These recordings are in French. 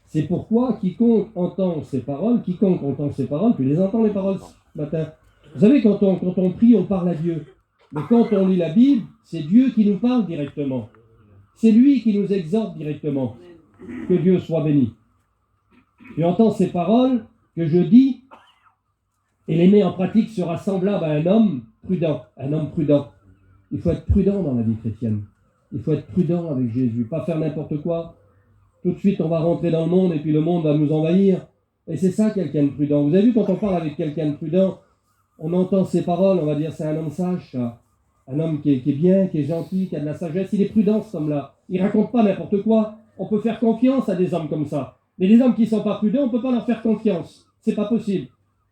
C'est pourquoi quiconque entend ces paroles, tu les entends les paroles ce matin. Vous savez, quand on prie, on parle à Dieu. Mais quand on lit la Bible, c'est Dieu qui nous parle directement. C'est lui qui nous exhorte directement. Que Dieu soit béni. Tu entends ces paroles que je dis, et les met en pratique sera semblable à un homme prudent. Un homme prudent. Il faut être prudent dans la vie chrétienne. Il faut être prudent avec Jésus. Pas faire n'importe quoi. Tout de suite, on va rentrer dans le monde et puis le monde va nous envahir. Et c'est ça, quelqu'un de prudent. Vous avez vu, quand on parle avec quelqu'un de prudent, on entend ses paroles, on va dire c'est un homme sage, ça. Un homme qui est bien, qui est gentil, qui a de la sagesse. Il est prudent, cet homme-là. Il raconte pas n'importe quoi. On peut faire confiance à des hommes comme ça. Mais les hommes qui ne sont pas prudents, on ne peut pas leur faire confiance. C'est pas possible.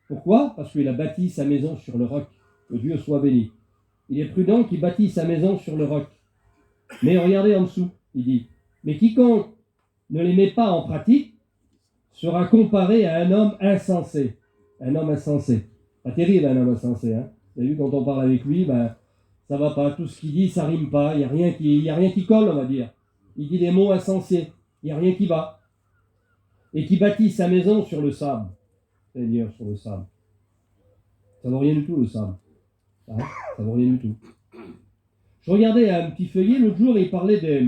Pourquoi ? Parce qu'il a bâti sa maison sur le roc. Que Dieu soit béni. Il est prudent qui bâtit sa maison sur le roc. Mais regardez en dessous, il dit, mais quiconque ne les met pas en pratique sera comparé à un homme insensé. Un homme insensé. Pas terrible, un homme insensé. Hein. Vous avez vu, quand on parle avec lui, ça va pas. Tout ce qu'il dit, ça rime pas. Il n'y a rien qui colle, on va dire. Il dit des mots insensés. Il n'y a rien qui va. Et qui bâtit sa maison sur le sable. Seigneur, sur le sable. Ça ne vaut rien du tout, le sable. Hein, ça ne vaut rien du tout. Je regardais un petit feuillet l'autre jour et il parlait des...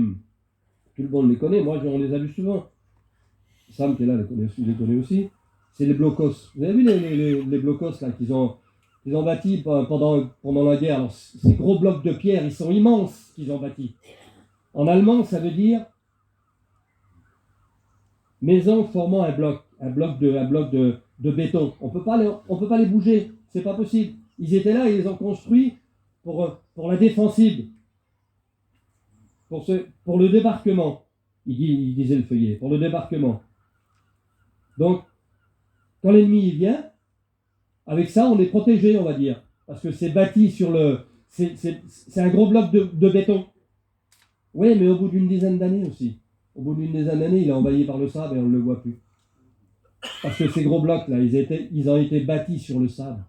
Tout le monde les connaît, moi on les a vus souvent. Sam qui est là les connaît aussi. C'est les blocos. Vous avez vu les blocos là qu'ils ont bâtis pendant la guerre. Alors, ces gros blocs de pierre, ils sont immenses qu'ils ont bâtis. En allemand, ça veut dire maison formant un bloc de béton. On peut pas les bouger, c'est pas possible. Ils étaient là, ils les ont construits pour la défensive, pour le débarquement. Il disait le feuillet, pour le débarquement. Donc, quand l'ennemi il vient, avec ça, on est protégé, on va dire, parce que c'est bâti sur c'est un gros bloc de béton. Oui, mais au bout d'une dizaine d'années aussi. Au bout d'une dizaine d'années, il est envahi par le sable et on ne le voit plus. Parce que ces gros blocs-là, ils ont été bâtis sur le sable.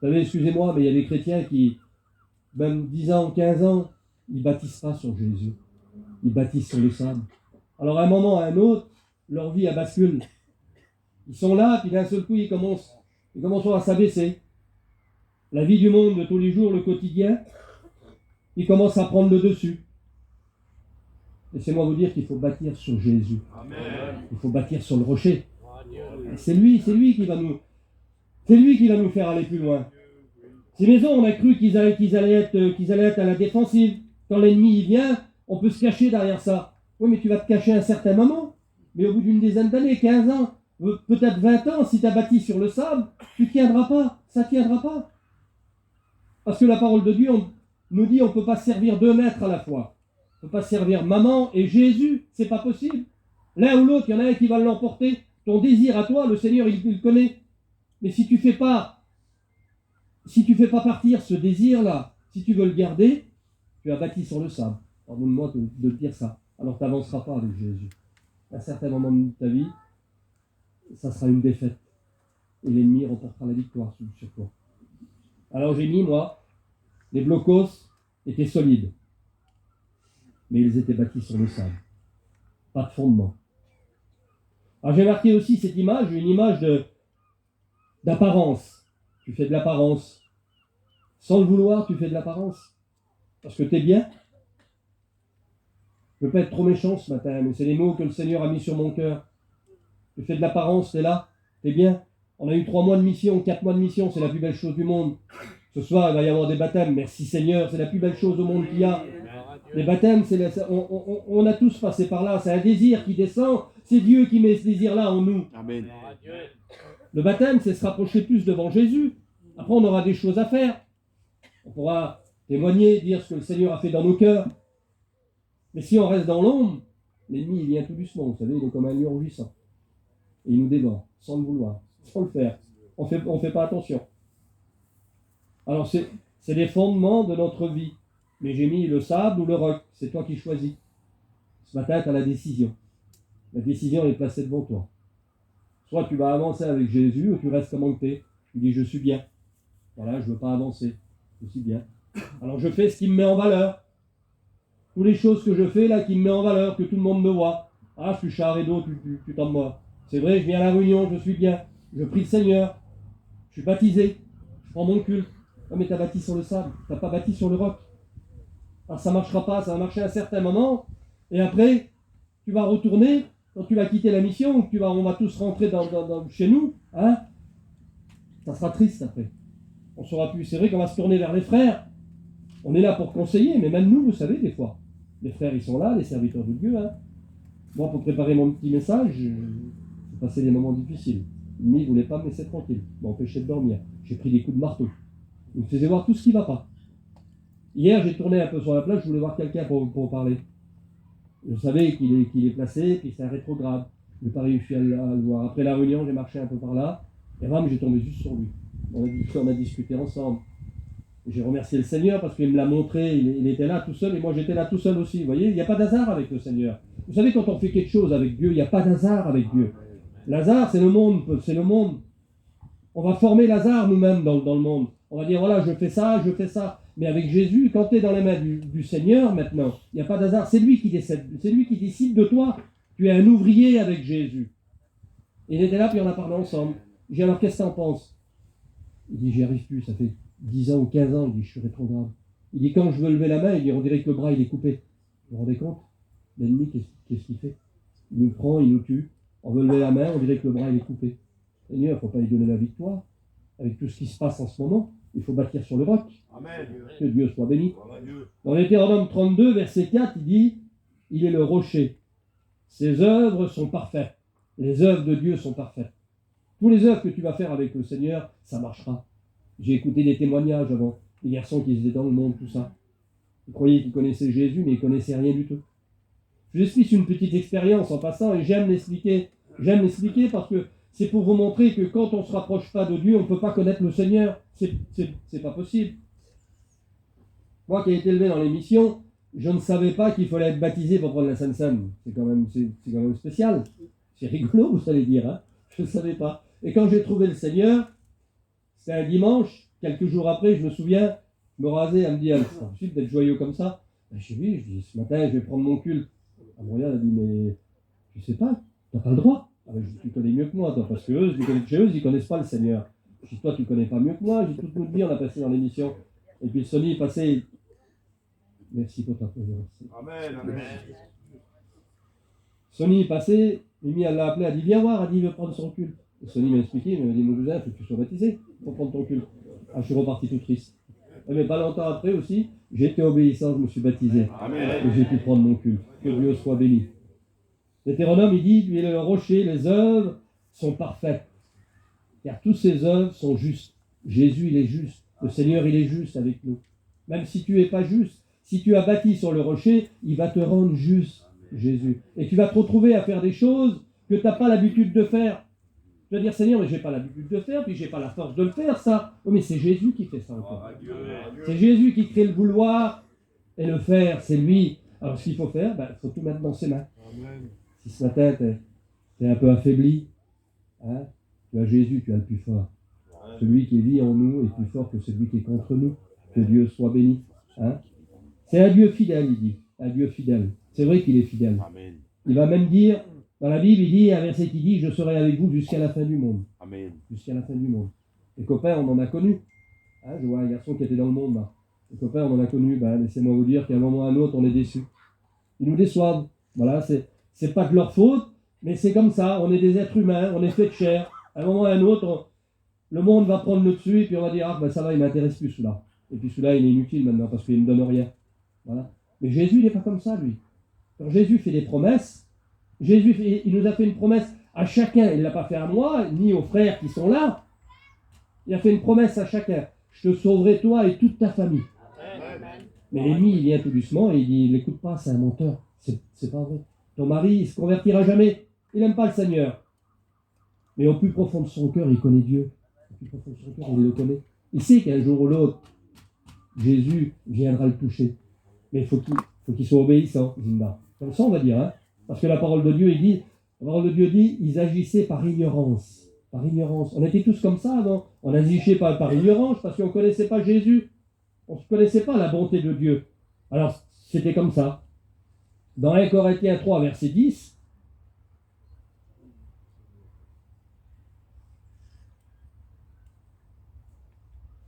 Vous savez, excusez-moi, mais il y a des chrétiens qui, même 10 ans, 15 ans, ils ne bâtissent pas sur Jésus. Ils bâtissent sur le sable. Alors, à un moment, à un autre, leur vie, elle bascule. Ils sont là, puis d'un seul coup, ils commencent à s'abaisser. La vie du monde de tous les jours, le quotidien, ils commencent à prendre le dessus. Laissez-moi vous dire qu'il faut bâtir sur Jésus. Amen. Il faut bâtir sur le rocher. C'est lui qui va nous faire aller plus loin. Ces maisons, on a cru qu'ils allaient être à la défensive. Quand l'ennemi vient, on peut se cacher derrière ça. Oui, mais tu vas te cacher un certain moment. Mais au bout d'une dizaine d'années, 15 ans, peut-être 20 ans, si tu as bâti sur le sable, tu ne tiendras pas. Ça ne tiendra pas. Parce que la parole de Dieu nous dit on ne peut pas servir 2 maîtres à la fois. On ne peut pas servir maman et Jésus. C'est pas possible. L'un ou l'autre, il y en a un qui va l'emporter. Ton désir à toi, le Seigneur, il le connaît. Mais si tu fais pas partir ce désir-là, si tu veux le garder, tu as bâti sur le sable. Pardonne-moi de te dire ça. Alors tu n'avanceras pas avec Jésus. À un certain moment de ta vie, ça sera une défaite. Et l'ennemi remportera la victoire sur toi. Alors j'ai mis, moi, les blocos étaient solides. Mais ils étaient bâtis sur le sable. Pas de fondement. Alors j'ai marqué aussi cette image, une image d'apparence. Tu fais de l'apparence. Sans le vouloir, tu fais de l'apparence. Parce que tu es bien. Je ne veux pas être trop méchant ce matin, mais c'est les mots que le Seigneur a mis sur mon cœur. Tu fais de l'apparence, tu es là, tu es bien. On a eu 3 mois de mission, 4 mois de mission, c'est la plus belle chose du monde. Ce soir, il va y avoir des baptêmes. Merci Seigneur, c'est la plus belle chose au monde qu'il y a. Les baptêmes, on a tous passé par là. C'est un désir qui descend. C'est Dieu qui met ce désir-là en nous. Amen. Le baptême, c'est se rapprocher plus devant Jésus. Après, on aura des choses à faire. On pourra témoigner, dire ce que le Seigneur a fait dans nos cœurs. Mais si on reste dans l'ombre, l'ennemi, il vient tout doucement. Vous savez, il est comme un lion rugissant. Et il nous dévore, sans le vouloir, sans le faire. On fait pas attention. Alors, c'est les fondements de notre vie. Mais j'ai mis le sable ou le roc. C'est toi qui choisis. Ce matin, tu as la décision. La décision est placée devant toi. Soit tu vas avancer avec Jésus, ou tu restes comme tu es. Tu dis, je suis bien. Voilà, je ne veux pas avancer. Je suis bien. Alors je fais ce qui me met en valeur. Toutes les choses que je fais là qui me met en valeur, que tout le monde me voit. Ah, je suis char et d'eau, tu t'en de moi. C'est vrai, je viens à la réunion, je suis bien. Je prie le Seigneur. Je suis baptisé. Je prends mon culte. Ah, mais tu as bâti sur le sable, tu n'as pas bâti sur le roc. Alors ça ne marchera pas, ça va marcher à un certain moment. Et après, tu vas retourner, quand tu vas quitter la mission, on va tous rentrer chez nous. Hein, ça sera triste après. On saura plus. C'est vrai qu'on va se tourner vers les frères. On est là pour conseiller, mais même nous, vous savez, des fois. Les frères, ils sont là, les serviteurs de Dieu. Hein. Moi, pour préparer mon petit message, j'ai passé des moments difficiles. L'ennemi ne voulait pas me laisser tranquille, m'empêcher de dormir. J'ai pris des coups de marteau. Il me faisait voir tout ce qui ne va pas. Hier, j'ai tourné un peu sur la plage, je voulais voir quelqu'un pour parler. Je savais qu'il est placé, puis c'est un rétrograde. Je n'ai pas réussi à le voir. Après la réunion, j'ai marché un peu par là, et bam, j'ai tombé juste sur lui. On a discuté ensemble. J'ai remercié le Seigneur parce qu'il me l'a montré, il était là tout seul, et moi j'étais là tout seul aussi. Vous voyez, il n'y a pas d'hasard avec le Seigneur. Vous savez, quand on fait quelque chose avec Dieu, il n'y a pas d'hasard avec Dieu. L'hasard, c'est le monde, On va former l'hasard nous-mêmes dans le monde. On va dire, voilà, je fais ça. Mais avec Jésus, quand tu es dans les mains du Seigneur maintenant, il n'y a pas d'hasard. C'est lui qui décide. C'est lui qui décide de toi. Tu es un ouvrier avec Jésus. Et il était là, puis on a parlé ensemble. J'ai dit, alors qu'est-ce que tu en penses? Il dit, j'y arrive plus, ça fait 10 ans ou 15 ans. Il dit, je suis rétrograde. Il dit, quand je veux lever la main, il dit, on dirait que le bras il est coupé. Vous vous rendez compte? L'ennemi, qu'est-ce qu'il fait? Il nous prend, il nous tue. On veut lever la main, on dirait que le bras il est coupé. Seigneur, il ne faut pas lui donner la victoire. Avec tout ce qui se passe en ce moment, il faut bâtir sur le roc. Amen. Que Dieu soit béni. Dans Deutéronome 32, verset 4, il dit, il est le rocher. Ses œuvres sont parfaites. Les œuvres de Dieu sont parfaites. Tous les œuvres que tu vas faire avec le Seigneur, ça marchera. J'ai écouté des témoignages avant, des garçons qui étaient dans le monde, tout ça. Ils croyaient qu'ils connaissaient Jésus, mais ils ne connaissaient rien du tout. Je vous explique une petite expérience en passant, et j'aime l'expliquer parce que c'est pour vous montrer que quand on ne se rapproche pas de Dieu, on ne peut pas connaître le Seigneur. C'est pas possible. Moi qui ai été élevé dans les missions, je ne savais pas qu'il fallait être baptisé pour prendre la Sainte Seine. C'est quand même spécial. C'est rigolo, vous allez dire. Hein, je ne savais pas. Et quand j'ai trouvé le Seigneur, c'était un dimanche, quelques jours après, je me souviens, je me rasais, elle me dit, c'est impossible d'être joyeux comme ça. Je dis, ce matin, je vais prendre mon culte. Elle me regarde, elle dit, mais je ne sais pas, tu n'as pas le droit. Ah ben, tu connais mieux que moi, toi, parce que chez eux, ils ne connaissent pas le Seigneur. Je dis, toi, tu ne connais pas mieux que moi. J'ai toute notre vie, on a passé dans l'émission. Et puis, Sonny est passé. Merci pour ta présence. Amen, amen. Sonny est passé, Mimi, elle l'a appelé, elle dit, viens voir, elle dit, il veut prendre son culte. Et Sonny m'a expliqué, il m'a dit, mon cousin, il faut que tu sois baptisé pour prendre ton culte. Ah, je suis reparti tout triste. Mais pas longtemps après aussi, j'ai été obéissant, je me suis baptisé. Amen. Et j'ai pu prendre mon culte. Que Dieu soit béni. Deutéronome, il dit, lui est le rocher, les œuvres sont parfaites. Car toutes ces œuvres sont justes. Jésus, il est juste. Le Seigneur, il est juste avec nous. Même si tu n'es pas juste, si tu as bâti sur le rocher, il va te rendre juste, Jésus. Et tu vas te retrouver à faire des choses que tu n'as pas l'habitude de faire. Tu vas dire, Seigneur, mais je n'ai pas l'habitude de faire, puis je n'ai pas la force de le faire, ça. Oh, mais c'est Jésus qui fait ça encore. C'est Jésus qui crée le vouloir et le faire, c'est lui. Alors, ce qu'il faut faire, il faut tout mettre dans ses mains. Amen. Si ce matin, tu es un peu affaibli, hein, tu as Jésus, tu as le plus fort. Celui qui vit en nous est plus fort que celui qui est contre nous. Que Dieu soit béni. Hein. C'est un Dieu fidèle, il dit. Un Dieu fidèle. C'est vrai qu'il est fidèle. Amen. Il va même dire, dans la Bible, il dit, un verset qui dit, je serai avec vous jusqu'à la fin du monde. Amen. Jusqu'à la fin du monde. Les copains, on en a connu. Hein, je vois un garçon qui était dans le monde, là. Les copains, on en a connu. Laissez-moi vous dire qu'à un moment ou à un autre, on est déçus. Ils nous déçoivent. Voilà, c'est pas de leur faute, mais c'est comme ça. On est des êtres humains, on est fait de chair. À un moment ou à un autre, le monde va prendre le dessus, et puis on va dire, ça va, il m'intéresse plus celui-là. Et puis celui-là, il est inutile maintenant, parce qu'il ne me donne rien. Voilà. Mais Jésus, il n'est pas comme ça, lui. Quand Jésus fait des promesses, il nous a fait une promesse à chacun. Il ne l'a pas fait à moi, ni aux frères qui sont là. Il a fait une promesse à chacun. Je te sauverai, toi et toute ta famille. Amen. Mais l'ennemi, il vient tout doucement et il dit, n'écoute pas, c'est un menteur. C'est pas vrai. Ton mari, il ne se convertira jamais. Il n'aime pas le Seigneur. Mais au plus profond de son cœur, il connaît Dieu. Au plus profond de son cœur, il le connaît. Il sait qu'un jour ou l'autre, Jésus viendra le toucher. Mais il faut qu'il soit obéissant, Zimba. Comme ça, on va dire. Hein. Parce que la parole de Dieu dit, ils agissaient par ignorance. Par ignorance. On était tous comme ça avant. On agissait par ignorance parce qu'on ne connaissait pas Jésus. On ne connaissait pas la bonté de Dieu. Alors, c'était comme ça. Dans 1 Corinthiens 3, verset 10,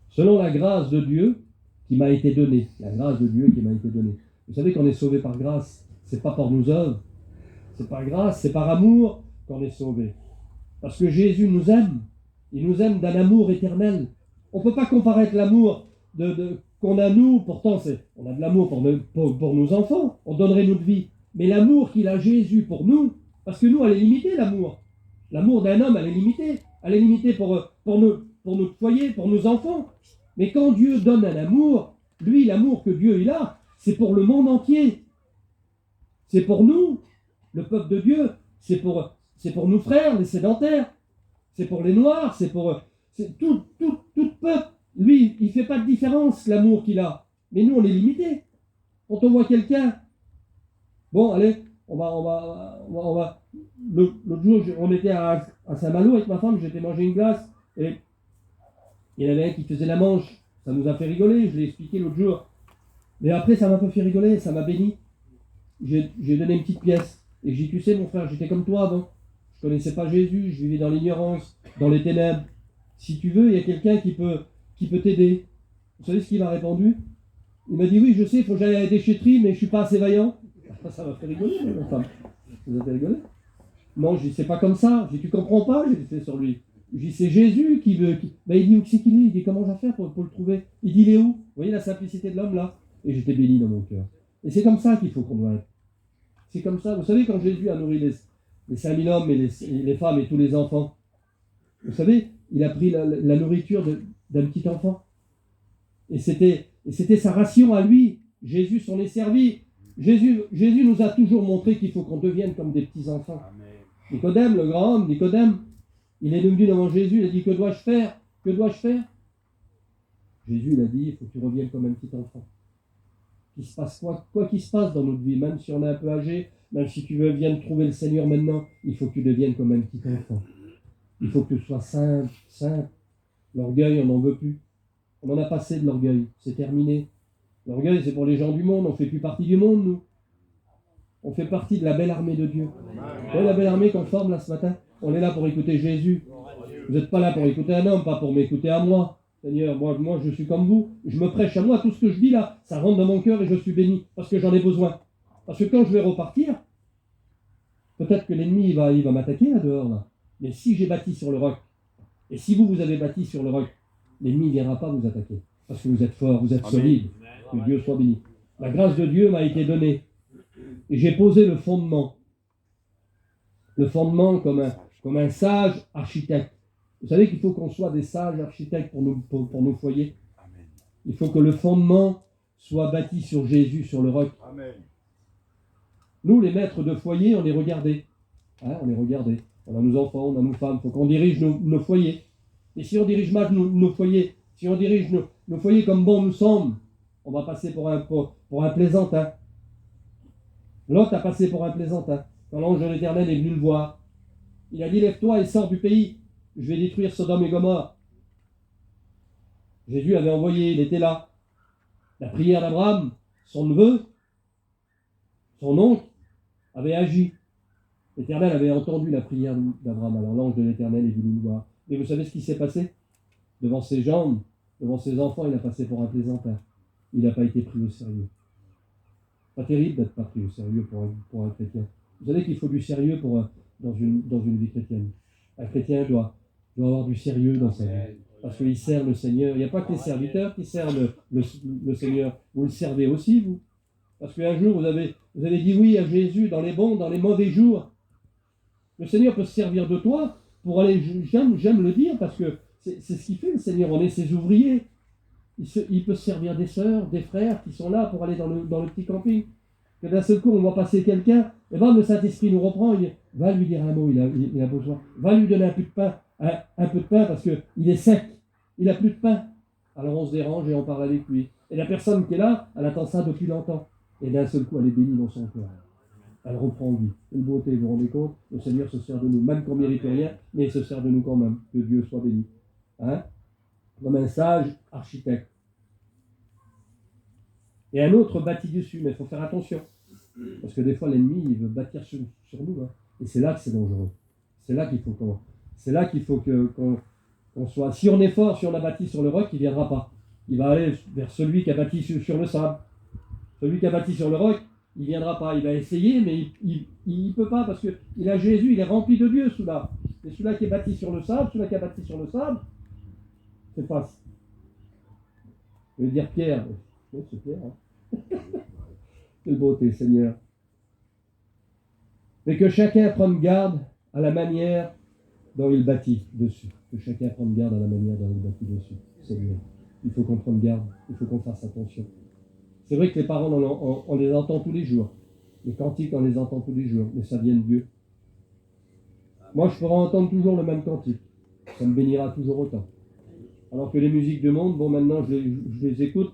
selon la grâce de Dieu qui m'a été donnée, la grâce de Dieu qui m'a été donnée. Vous savez qu'on est sauvé par grâce, c'est pas par nos œuvres, c'est par grâce, c'est par amour qu'on est sauvé. Parce que Jésus nous aime, il nous aime d'un amour éternel. On ne peut pas comparer avec l'amour qu'on a nous, pourtant on a de l'amour pour nos enfants, on donnerait notre vie. Mais l'amour qu'il a Jésus pour nous, parce que nous, elle est limitée, l'amour. L'amour d'un homme, elle est limitée pour notre foyer, pour nos enfants. Mais quand Dieu donne un amour, lui, l'amour que Dieu il a, c'est pour le monde entier. C'est pour nous, le peuple de Dieu, c'est pour nos frères, les sédentaires, c'est pour les Noirs, c'est tout peuple. Lui, il ne fait pas de différence, l'amour qu'il a. Mais nous, on est limité. Quand on voit quelqu'un, bon, allez, on va. L'autre jour, on était à Saint-Malo avec ma femme, j'étais manger une glace, et il y en avait un qui faisait la manche. Ça nous a fait rigoler, je l'ai expliqué l'autre jour. Mais après, ça m'a pas fait rigoler, ça m'a béni. J'ai donné une petite pièce. Et j'ai dit, tu sais, mon frère, j'étais comme toi avant. Je connaissais pas Jésus, je vivais dans l'ignorance, dans les ténèbres. Si tu veux, il y a quelqu'un qui peut t'aider. Vous savez ce qu'il m'a répondu? Il m'a dit, oui, je sais, il faut que j'aille à la déchetterie, mais je suis pas assez vaillant. Ça m'a fait rigoler, ma femme. Vous avez rigolé? Non, je dis, c'est pas comme ça. Je dis, tu comprends pas? J'ai dit, c'est sur lui. Je dis, c'est Jésus qui veut. Ben, il dit, où c'est qu'il est? Il dit, comment je vais faire pour le trouver? Il dit, il est où? Vous voyez la simplicité de l'homme là? Et j'étais béni dans mon cœur. Et c'est comme ça qu'il faut qu'on doit être. C'est comme ça. Vous savez, quand Jésus a nourri les 5000 hommes et les femmes et tous les enfants, vous savez, il a pris la nourriture d'un petit enfant. Et c'était sa ration à lui. Jésus s'en est servi. Jésus nous a toujours montré qu'il faut qu'on devienne comme des petits enfants. Nicodème, le grand homme, Nicodème, il est venu devant Jésus, il a dit, que dois-je faire? Que dois-je faire? Jésus, il a dit, il faut que tu reviennes comme un petit enfant. Qu'il se passe quoi qu'il se passe dans notre vie, même si on est un peu âgé, même si tu viens de trouver le Seigneur maintenant, il faut que tu deviennes comme un petit enfant. Il faut que tu sois simple. L'orgueil, on n'en veut plus. On en a passé de l'orgueil, c'est terminé. L'orgueil, c'est pour les gens du monde, on ne fait plus partie du monde, nous. On fait partie de la belle armée de Dieu. Vous voyez la belle armée qu'on forme là ce matin? On est là pour écouter Jésus. Vous n'êtes pas là pour écouter un homme, pas pour m'écouter à moi. Seigneur, moi je suis comme vous. Je me prêche à moi, tout ce que je dis là, ça rentre dans mon cœur et je suis béni, parce que j'en ai besoin. Parce que quand je vais repartir, peut-être que l'ennemi il va m'attaquer là dehors là. Mais si j'ai bâti sur le roc, et si vous avez bâti sur le roc, l'ennemi ne viendra pas vous attaquer. Parce que vous êtes fort, vous êtes solide. Que Dieu soit béni. La grâce de Dieu m'a été donnée. Et j'ai posé le fondement. Le fondement comme un sage architecte. Vous savez qu'il faut qu'on soit des sages architectes pour nos foyers. Il faut que le fondement soit bâti sur Jésus, sur le roc. Amen. Nous, les maîtres de foyer, on est regardés. On est regardés. On a nos enfants, on a nos femmes. Il faut qu'on dirige nos foyers. Et si on dirige mal nos foyers, si on dirige nos foyers comme bon nous semble, on va passer pour un plaisantin. Lot a passé pour un plaisantin. Quand l'ange de l'Éternel est venu le voir, il a dit, lève-toi et sors du pays. Je vais détruire Sodome et Gomorrhe. Jésus avait envoyé, il était là. La prière d'Abraham, son neveu, son oncle, avait agi. L'Éternel avait entendu la prière d'Abraham. Alors l'ange de l'Éternel est venu le voir. Et vous savez ce qui s'est passé? Devant ses jambes, devant ses enfants, il a passé pour un plaisantin. Il n'a pas été pris au sérieux. Pas terrible d'être pas pris au sérieux pour un chrétien. Vous savez qu'il faut du sérieux dans une vie chrétienne. Un chrétien doit avoir du sérieux dans sa vie. Parce qu'il sert le Seigneur. Il n'y a pas que les serviteurs qui servent le Seigneur. Vous le servez aussi, vous. Parce qu'un jour, vous avez dit oui à Jésus dans les bons, dans les mauvais jours. Le Seigneur peut se servir de toi pour aller... J'aime le dire parce que c'est ce qu'il fait, le Seigneur. On est ses ouvriers. Il peut se servir des sœurs, des frères qui sont là pour aller dans le petit camping. Que d'un seul coup, on va passer quelqu'un, et ben le Saint-Esprit nous reprend, va lui dire un mot, il a besoin. Va lui donner un peu de pain, parce qu'il est sec, il n'a plus de pain. Alors on se dérange et on parle avec lui. Et la personne qui est là, elle attend ça depuis longtemps. Et d'un seul coup, elle est bénie dans son cœur. Elle reprend vie. Une beauté, vous vous rendez compte? Le Seigneur se sert de nous, même qu'on ne mérite rien, mais il se sert de nous quand même. Que Dieu soit béni. Comme un sage architecte. Et un autre bâtit dessus, mais il faut faire attention. Parce que des fois, l'ennemi, il veut bâtir sur nous. Hein. Et c'est là que c'est dangereux. C'est là qu'il faut qu'on soit... Si on est fort, si on a bâti sur le roc, il ne viendra pas. Il va aller vers celui qui a bâti sur le sable. Celui qui a bâti sur le roc, il ne viendra pas. Il va essayer, mais il ne peut pas parce qu'il a Jésus, il est rempli de Dieu, celui-là. Et celui-là qui est bâti sur le sable, celui-là qui a bâti sur le sable, c'est face. Je vais dire Pierre. Oui, c'est Pierre. Hein. Quelle beauté, Seigneur. Mais que chacun prenne garde à la manière dont il bâtit dessus. Que chacun prenne garde à la manière dont il bâtit dessus. Seigneur. Il faut qu'on prenne garde. Il faut qu'on fasse attention. C'est vrai que les paroles, on les entend tous les jours. Les cantiques, on les entend tous les jours. Mais ça vient de Dieu. Moi, je pourrais entendre toujours le même cantique. Ça me bénira toujours autant. Alors que les musiques du monde, bon, maintenant, je les écoute.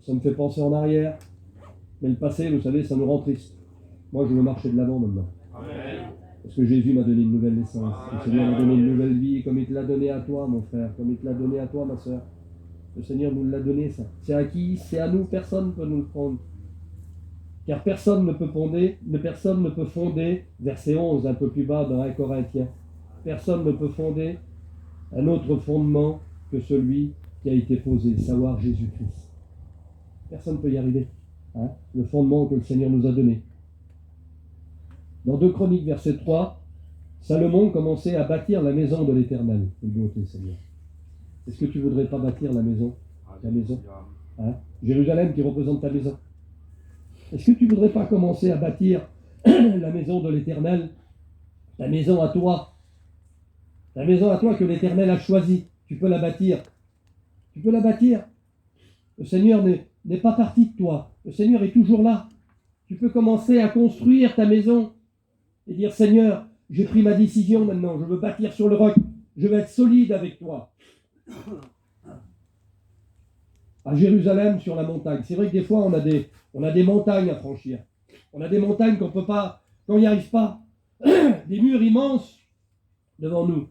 Ça me fait penser en arrière. Mais le passé, vous savez, ça nous rend triste. Moi, je veux marcher de l'avant maintenant. Amen. Parce que Jésus m'a donné une nouvelle naissance. Le Seigneur m'a donné une nouvelle vie, comme il te l'a donné à toi, mon frère, comme il te l'a donné à toi, ma soeur. Le Seigneur nous l'a donné, ça. C'est à qui? C'est à nous, personne ne peut nous le prendre. Car personne ne peut fonder, verset 11, un peu plus bas dans 1 Corinthiens, personne ne peut fonder un autre fondement que celui qui a été posé, savoir Jésus-Christ. Personne ne peut y arriver. Hein? Le fondement que le Seigneur nous a donné. Dans 2 Chroniques, verset 3, Salomon commençait à bâtir la maison de l'Éternel. Quelle beauté, Seigneur. Est-ce que tu ne voudrais pas bâtir la maison? Ta maison, hein? Jérusalem qui représente ta maison. Est-ce que tu ne voudrais pas commencer à bâtir la maison de l'Éternel? Ta maison à toi. Ta maison à toi que l'Éternel a choisie. Tu peux la bâtir. Tu peux la bâtir. Le Seigneur n'est pas parti de toi. Le Seigneur est toujours là. Tu peux commencer à construire ta maison et dire, Seigneur, j'ai pris ma décision maintenant. Je veux bâtir sur le roc. Je veux être solide avec toi. À Jérusalem, sur la montagne. C'est vrai que des fois, on a des montagnes à franchir. On a des montagnes qu'on ne peut pas, qu'on n'y arrive pas. Des murs immenses devant nous.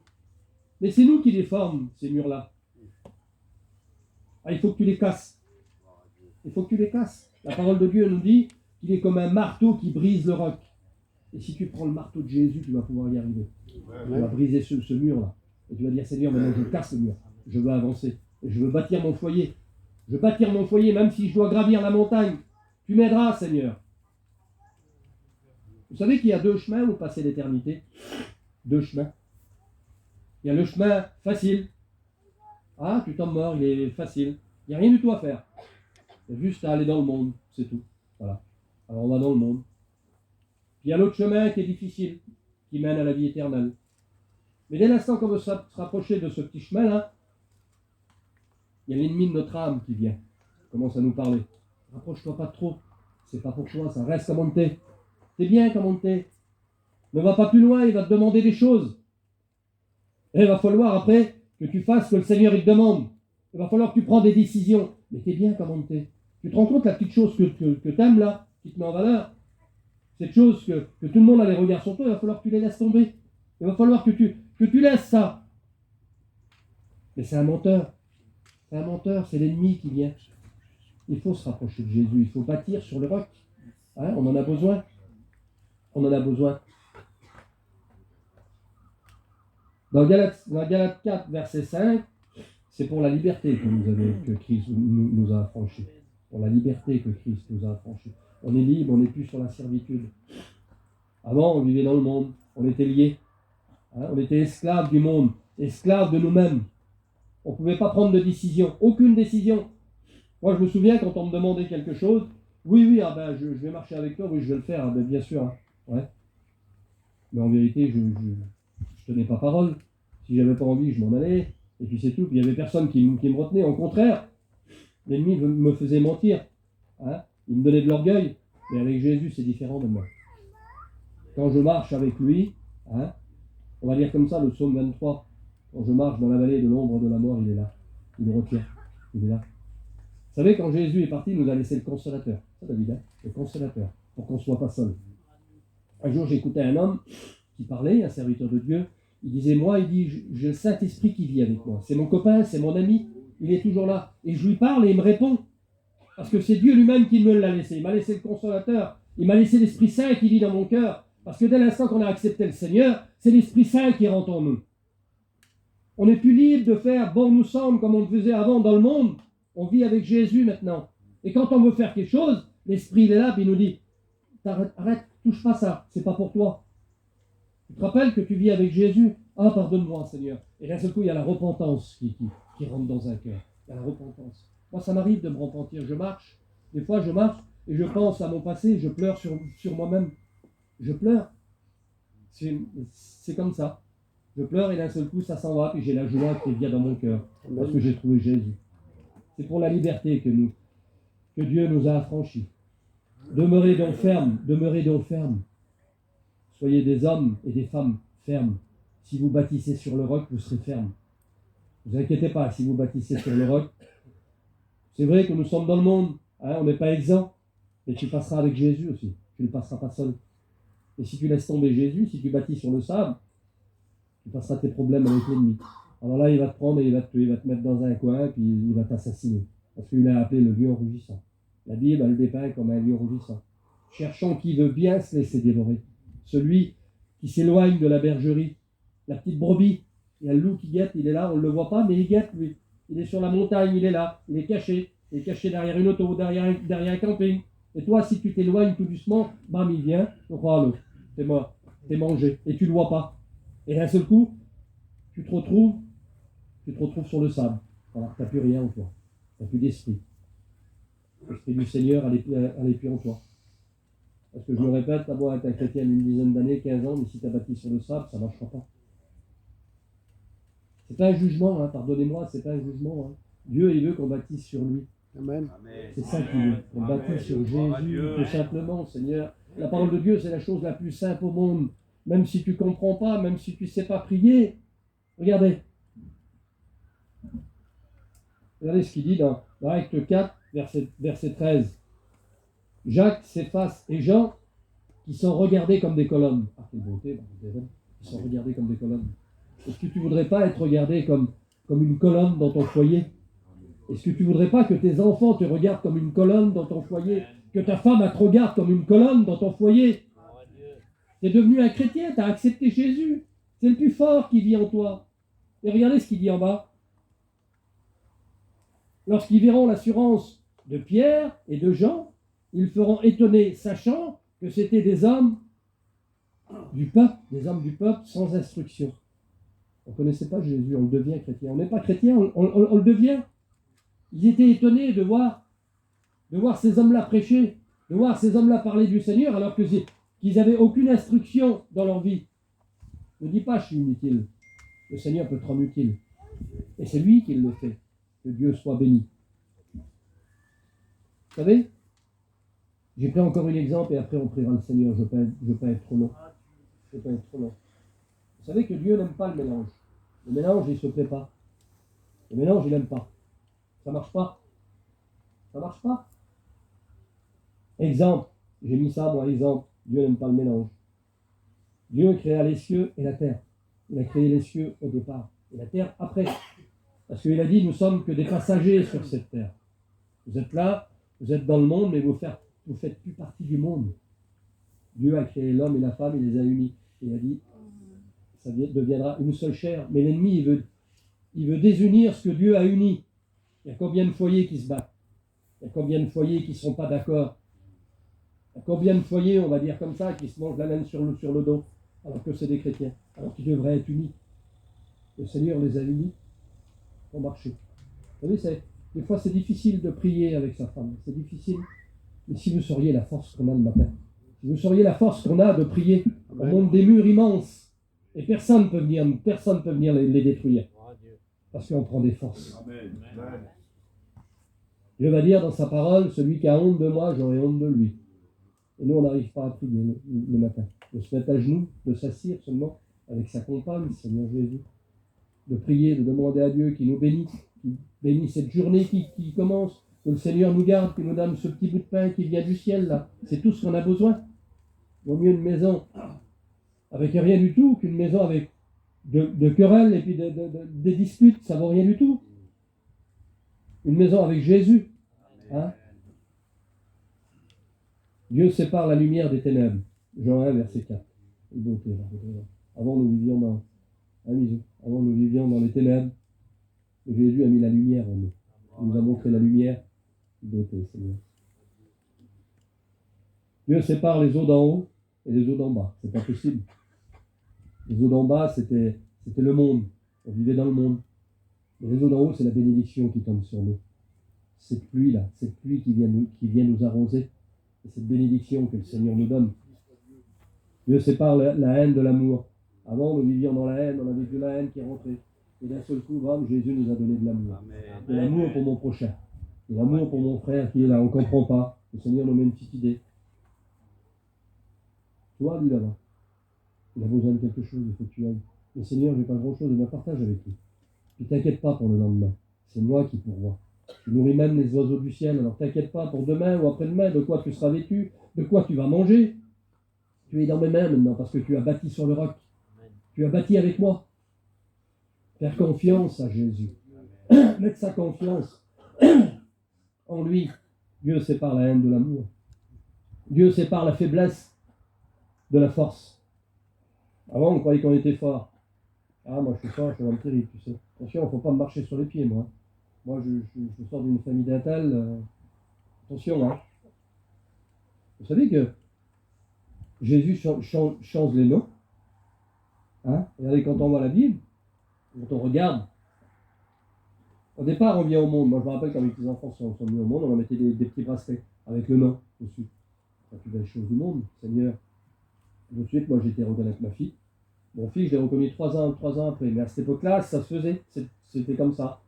Mais c'est nous qui les formons, ces murs-là. Ah, il faut que tu les casses. Il faut que tu les casses. La parole de Dieu nous dit qu'il est comme un marteau qui brise le roc. Et si tu prends le marteau de Jésus, tu vas pouvoir y arriver. Tu vas briser ce mur-là. Et tu vas dire, Seigneur, maintenant je casse le mur. Je veux avancer. Et je veux bâtir mon foyer. Je veux bâtir mon foyer, même si je dois gravir la montagne. Tu m'aideras, Seigneur. Vous savez qu'il y a 2 chemins où passer l'éternité? 2 chemins. Il y a le chemin facile. Ah, tu tombes mort, il est facile. Il n'y a rien du tout à faire. Il y a juste à aller dans le monde, c'est tout. Voilà. Alors on va dans le monde. Puis il y a l'autre chemin qui est difficile, qui mène à la vie éternelle. Mais dès l'instant qu'on veut se rapprocher de ce petit chemin-là, il y a l'ennemi de notre âme qui vient, commence à nous parler. Rapproche-toi pas trop, c'est pas pour toi, ça reste comme t'es. T'es bien comme t'es. Ne va pas plus loin, il va te demander des choses. Et il va falloir après que tu fasses ce que le Seigneur il te demande. Il va falloir que tu prends des décisions. Mais t'es bien comme t'es. Tu te rends compte la petite chose que tu aimes là, qui te met en valeur? Cette chose que tout le monde a les regards sur toi, il va falloir que tu les laisses tomber. Il va falloir que tu laisses ça. Mais c'est un menteur. C'est un menteur, c'est l'ennemi qui vient. Il faut se rapprocher de Jésus, il faut bâtir sur le roc. Hein, on en a besoin. On en a besoin. Dans Galates 4, verset 5, c'est pour la liberté que Christ nous a affranchis. Pour la liberté que Christ nous a affranchis. On est libre, on n'est plus sur la servitude. Avant, on vivait dans le monde, on était liés. Hein, on était esclaves du monde, esclaves de nous-mêmes. On ne pouvait pas prendre de décision, aucune décision. Moi, je me souviens quand on me demandait quelque chose, oui, je vais marcher avec toi, oui, je vais le faire, bien sûr. Hein. Ouais. Mais en vérité, je ne tenais pas parole. Si j'avais pas envie, je m'en allais. Et puis c'est tout. Puis il n'y avait personne qui me retenait. Au contraire, l'ennemi me faisait mentir. Hein. Il me donnait de l'orgueil. Mais avec Jésus, c'est différent maintenant. Quand je marche avec lui, hein, on va lire comme ça le psaume 23. Quand je marche dans la vallée de l'ombre de la mort, il est là. Il me retient. Il est là. Vous savez, quand Jésus est parti, il nous a laissé le consolateur. Ça, David, hein, le consolateur. Pour qu'on ne soit pas seul. Un jour, j'écoutais un homme qui parlait, un serviteur de Dieu. Il disait, moi, j'ai le Saint-Esprit qui vit avec moi. C'est mon copain, c'est mon ami. Il est toujours là. Et je lui parle et il me répond. Parce que c'est Dieu lui-même qui me l'a laissé. Il m'a laissé le consolateur. Il m'a laissé l'Esprit Saint qui vit dans mon cœur. Parce que dès l'instant qu'on a accepté le Seigneur, c'est l'Esprit Saint qui rentre en nous. On n'est plus libre de faire bon nous semble comme on le faisait avant dans le monde. On vit avec Jésus maintenant. Et quand on veut faire quelque chose, l'Esprit il est là et il nous dit arrête, touche pas ça, c'est pas pour toi. Tu te rappelles que tu vis avec Jésus? Ah, pardonne-moi, Seigneur. Et d'un seul coup, il y a la repentance qui rentre dans un cœur. Il y a la repentance. Moi, ça m'arrive de me repentir. Je marche. Des fois, je marche et je pense à mon passé. Je pleure sur moi-même. Je pleure. C'est comme ça. Je pleure et d'un seul coup, ça s'en va. Puis j'ai la joie qui vient dans mon cœur. Parce que j'ai trouvé Jésus. C'est pour la liberté que Dieu nous a affranchis. Demeurez donc fermes. Demeurez donc fermes. Soyez des hommes et des femmes fermes. Si vous bâtissez sur le roc, vous serez fermes. Ne vous inquiétez pas, si vous bâtissez sur le roc, c'est vrai que nous sommes dans le monde, hein, on n'est pas exempt, mais tu passeras avec Jésus aussi. Tu ne passeras pas seul. Et si tu laisses tomber Jésus, si tu bâtis sur le sable, tu passeras tes problèmes avec l'ennemi. Alors là, il va te prendre et il va te mettre dans un coin, puis il va t'assassiner. Parce qu'il a appelé le lion rugissant. La Bible, elle le dépeint comme un lion rugissant. Cherchons qui veut bien se laisser dévorer. Celui qui s'éloigne de la bergerie, la petite brebis, il y a le loup qui guette, il est là, on ne le voit pas, mais il guette lui. Il est sur la montagne, il est là, il est caché derrière une auto, derrière un camping. Et toi, si tu t'éloignes tout doucement, bam, il vient, donc l'autre, t'es mort, t'es mangé, et tu ne le vois pas. Et d'un seul coup, tu te retrouves sur le sable. Alors, tu n'as plus rien en toi, tu n'as plus d'esprit. L'esprit du Seigneur, elle est plus en toi. Parce que je me répète, t'as beau être un chrétien d'une dizaine d'années, 15 ans, mais si tu as bâti sur le sable, ça ne marchera pas. C'est pas un jugement, hein, pardonnez-moi, c'est pas un jugement. Hein. Dieu, il veut qu'on bâtisse sur lui. Amen. C'est ça qu'il veut, qu'on bâtisse sur Jésus, tout simplement, Seigneur. La parole de Dieu, c'est la chose la plus simple au monde. Même si tu ne comprends pas, même si tu ne sais pas prier. Regardez. Regardez ce qu'il dit dans Acte 4, verset 13. Jacques, Céphas et Jean, qui sont regardés comme des colonnes. Ah, quelle beauté, ils sont regardés comme des colonnes. Est-ce que tu ne voudrais pas être regardé comme une colonne dans ton foyer? Est-ce que tu ne voudrais pas que tes enfants te regardent comme une colonne dans ton foyer? Que ta femme te regarde comme une colonne dans ton foyer? Tu es devenu un chrétien, tu as accepté Jésus. C'est le plus fort qui vit en toi. Et regardez ce qu'il dit en bas. Lorsqu'ils verront l'assurance de Pierre et de Jean, ils feront étonner, sachant que c'était des hommes du peuple sans instruction. On ne connaissait pas Jésus, on le devient chrétien. On n'est pas chrétien, on le devient. Ils étaient étonnés de voir ces hommes-là prêcher, de voir ces hommes-là parler du Seigneur, alors qu'ils n'avaient aucune instruction dans leur vie. Ne dis pas, je suis inutile. Le Seigneur peut te rendre utile. Et c'est lui qui le fait. Que Dieu soit béni. Vous savez, j'ai pris encore un exemple et après on priera le Seigneur. Je ne veux pas être trop long. Vous savez que Dieu n'aime pas le mélange. Le mélange, il ne se plaît pas. Le mélange, il n'aime pas. Ça ne marche pas. Ça ne marche pas. Exemple, j'ai mis ça moi, exemple. Dieu n'aime pas le mélange. Dieu créa les cieux et la terre. Il a créé les cieux au départ et la terre après. Parce qu'il a dit, nous sommes que des passagers sur cette terre. Vous êtes là, vous êtes dans le monde, mais vous faites plus partie du monde. Dieu a créé l'homme et la femme, il les a unis. Il a dit, ça deviendra une seule chair. Mais l'ennemi, il veut désunir ce que Dieu a uni. Il y a combien de foyers qui se battent? Il y a combien de foyers qui ne sont pas d'accord? Il y a combien de foyers, on va dire comme ça, qui se mangent la laine sur le dos, alors que c'est des chrétiens, alors qu'ils devraient être unis. Le Seigneur les a unis pour marcher. Vous savez, des fois c'est difficile de prier avec sa femme, c'est difficile. Mais si vous sauriez la force qu'on a le matin, si vous sauriez la force qu'on a de prier, on monte des murs immenses, et personne ne peut venir les détruire, parce qu'on prend des forces. Amen. Dieu va dire dans sa parole, celui qui a honte de moi, j'aurai honte de lui. Et nous, on n'arrive pas à prier le matin. De se mettre à genoux, de s'assire seulement avec sa compagne, Seigneur Jésus. De prier, de demander à Dieu qu'il nous bénisse cette journée qui commence, que le Seigneur nous garde, qu'il nous donne ce petit bout de pain qui vient du ciel, là. C'est tout ce qu'on a besoin. Vaut mieux une maison avec rien du tout qu'une maison avec de querelles et puis des disputes, ça vaut rien du tout. Une maison avec Jésus. Hein? Dieu sépare la lumière des ténèbres. Jean 1, verset 4. Avant, nous vivions avant, nous vivions dans les ténèbres. Jésus a mis la lumière en nous. Il nous a montré la lumière. Beauté, Seigneur. Dieu sépare les eaux d'en haut et les eaux d'en bas. C'est pas possible. Les eaux d'en bas, c'était le monde. On vivait dans le monde. Mais les eaux d'en haut, c'est la bénédiction qui tombe sur nous. Cette pluie-là, cette pluie qui vient nous arroser. Et cette bénédiction que le Seigneur nous donne. Dieu sépare la haine de l'amour. Avant, nous vivions dans la haine, on avait de la haine qui est rentrée. Et d'un seul coup, bam, Jésus nous a donné de l'amour. De l'amour pour mon prochain. De l'amour pour mon frère qui est là, on ne comprend pas. Le Seigneur nous met une petite idée. Tu vois, lui là-bas, il a besoin de quelque chose, il faut que tu ailles. Mais Seigneur, je n'ai pas grand-chose, je me partage avec lui. Puis t'inquiète pas pour le lendemain. C'est moi qui pourvois. Tu nourris même les oiseaux du ciel, alors t'inquiète pas pour demain ou après-demain, de quoi tu seras vêtu, de quoi tu vas manger. Tu es dans mes mains maintenant parce que tu as bâti sur le roc. Tu as bâti avec moi. Faire confiance à Jésus. Mettre sa confiance en lui. Dieu sépare la haine de l'amour. Dieu sépare la faiblesse de la force. Avant, on croyait qu'on était fort. Ah, moi je suis fort, je suis un homme terrible, tu sais. Attention, il ne faut pas me marcher sur les pieds, moi. Moi, je sors d'une famille d'intel. Attention, hein. Vous savez que Jésus change les noms. Hein? Regardez, quand on voit la Bible, quand on regarde, au départ, on vient au monde. Moi, je me rappelle quand mes petits-enfants sont venus au monde, on leur mettait des petits bracelets avec le nom dessus. La plus belle chose du monde, Seigneur. Tout de suite, moi, j'ai été reconnaître ma fille. Mon fils, je l'ai reconnu 3 ans après. Mais à cette époque-là, ça se faisait. C'était comme ça.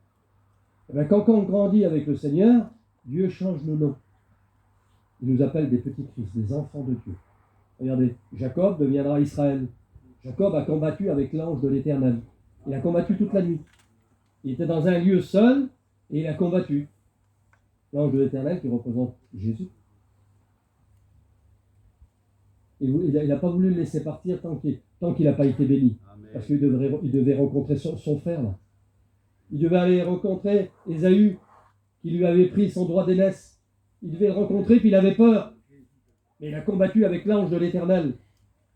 Et bien, quand on grandit avec le Seigneur, Dieu change nos noms. Il nous appelle des petits Christ, des enfants de Dieu. Regardez, Jacob deviendra Israël. Jacob a combattu avec l'ange de l'Éternel. Il a combattu toute la nuit. Il était dans un lieu seul et il a combattu. L'ange de l'Éternel qui représente Jésus. Et il n'a pas voulu le laisser partir tant qu'il n'a pas été béni. Amen. Parce qu'il devait rencontrer son frère là. Il devait aller rencontrer Ésaü qui lui avait pris son droit d'aînesse. Il devait le rencontrer puis il avait peur. Mais il a combattu avec l'ange de l'Éternel.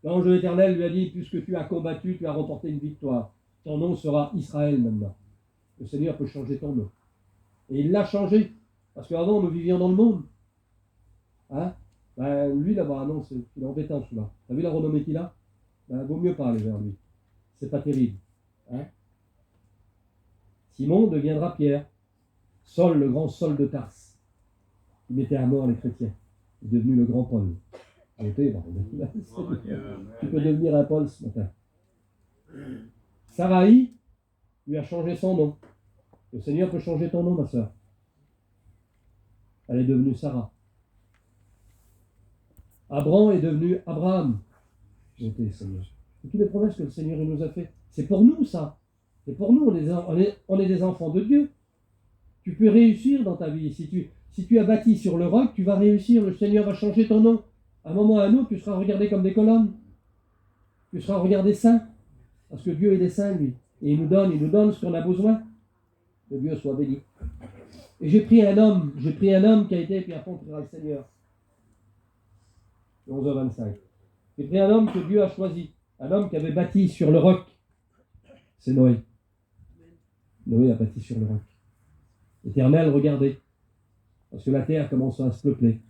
L'ange de l'Éternel lui a dit, puisque tu as combattu, tu as remporté une victoire. Ton nom sera Israël maintenant. Le Seigneur peut changer ton nom. Et il l'a changé. Parce qu'avant, nous vivions dans le monde. Hein? Ben, lui, là-bas, non, il est embêtant, celui-là. Tu as vu la renommée qu'il a? Ben, vaut mieux pas aller vers lui. C'est pas terrible. Hein? Simon deviendra Pierre. Saul, le grand Saul de Tarse. Il mettait à mort les chrétiens. Il est devenu le grand Paul. Tu peux devenir un Paul ce matin. Sarai lui a changé son nom. Le Seigneur peut changer ton nom, ma soeur. Elle est devenue Sarah. Abraham est devenu Abraham. Seigneur. C'est toutes les promesses que le Seigneur nous a fait. C'est pour nous, ça. C'est pour nous, on est des enfants de Dieu. Tu peux réussir dans ta vie. Si tu as bâti sur le roc, tu vas réussir. Le Seigneur va changer ton nom. À un moment ou à un autre, tu seras regardé comme des colonnes. Tu seras regardé saint. Parce que Dieu est des saints, lui. Et il nous donne ce qu'on a besoin. Que Dieu soit béni. Et j'ai pris un homme qui a été, puis après on priera le Seigneur. 11h25. J'ai pris un homme que Dieu a choisi. Un homme qui avait bâti sur le roc. C'est Noé. Noé a bâti sur le roc. L'Éternel, regardez. Parce que la terre commençait à se peupler.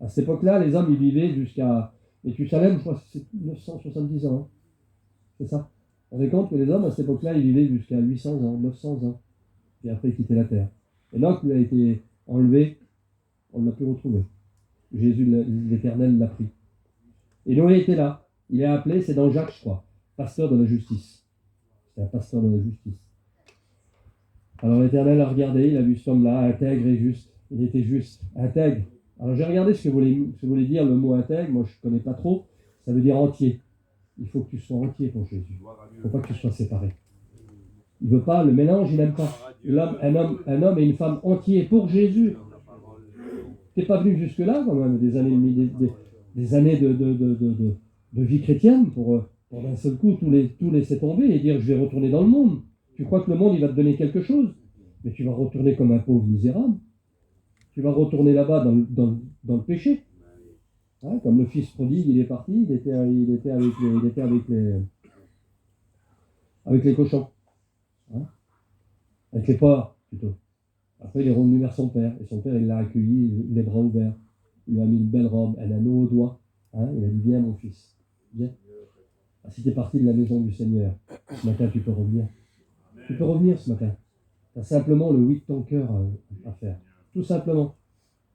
À cette époque-là, les hommes, ils vivaient jusqu'à Méthusalem, je crois que c'est 970 ans. Hein. C'est ça. On se compte que les hommes, à cette époque-là, ils vivaient jusqu'à 800 ans, 900 ans. Et après, ils quittaient la terre. Et donc, il a été enlevé. On ne l'a plus retrouvé. Jésus, l'Éternel, l'a pris. Et Noé était là. Il est appelé, c'est dans Jacques, je crois, pasteur de la justice. C'est un pasteur de la justice. Alors l'Éternel a regardé, il a vu cet homme-là, intègre et juste. Il était juste, intègre. Alors j'ai regardé ce que voulait dire le mot intègre. Moi, je ne connais pas trop. Ça veut dire entier. Il faut que tu sois entier pour Jésus. Il ne faut pas que tu sois séparé. Il ne veut pas le mélange, il n'aime pas. Un homme et une femme entiers pour Jésus. Tu n'es pas venu jusque-là, quand même, des années de vie chrétienne pour d'un seul coup tout laisser tomber et dire je vais retourner dans le monde. Tu crois que le monde il va te donner quelque chose, mais tu vas retourner comme un pauvre misérable. Tu vas retourner là-bas dans le péché. Hein, comme le fils prodigue, il est parti, il était avec les cochons. Hein, avec les porcs, plutôt. Après, il est revenu vers son père, et son père, il l'a accueilli, les bras ouverts. Il lui a mis une belle robe, un anneau au doigt. Hein, il a dit, viens mon fils, viens. Ah, si tu es parti de la maison du Seigneur, ce matin, tu peux revenir. Tu peux revenir ce matin. Tu as simplement le oui de ton cœur à faire. Tout simplement.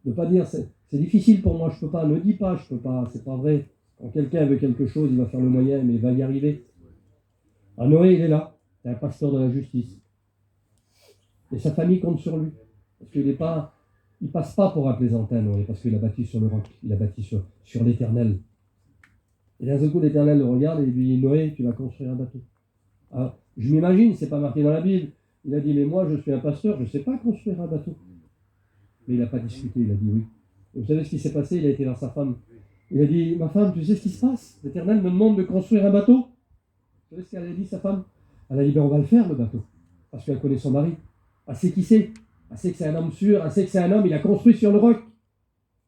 Ne pas dire, c'est difficile pour moi, je peux pas. Ne dis pas, je peux pas, c'est pas vrai. Quand quelqu'un veut quelque chose, il va faire le moyen, mais il va y arriver. Ah, Noé, il est là. C'est un pasteur de la justice. Et sa famille compte sur lui. Parce qu'il n'est pas, il passe pas pour un plaisantin, Noé, parce qu'il a bâti sur le roc. Il a bâti sur l'éternel. Et d'un seul coup, l'Éternel le regarde et lui dit, Noé, tu vas construire un bateau. Alors, je m'imagine, c'est pas marqué dans la Bible. Il a dit, mais moi, je suis un pasteur, je ne sais pas construire un bateau. Mais il n'a pas discuté, il a dit oui. Et vous savez ce qui s'est passé? Il a été vers sa femme. Il a dit, ma femme, tu sais ce qui se passe? L'Éternel me demande de construire un bateau. Vous savez ce qu'elle a dit, sa femme? Elle a dit, ben on va le faire, le bateau. Parce qu'elle connaît son mari. Elle sait qui c'est. Elle sait que c'est un homme sûr, elle sait que c'est un homme, il a construit sur le roc.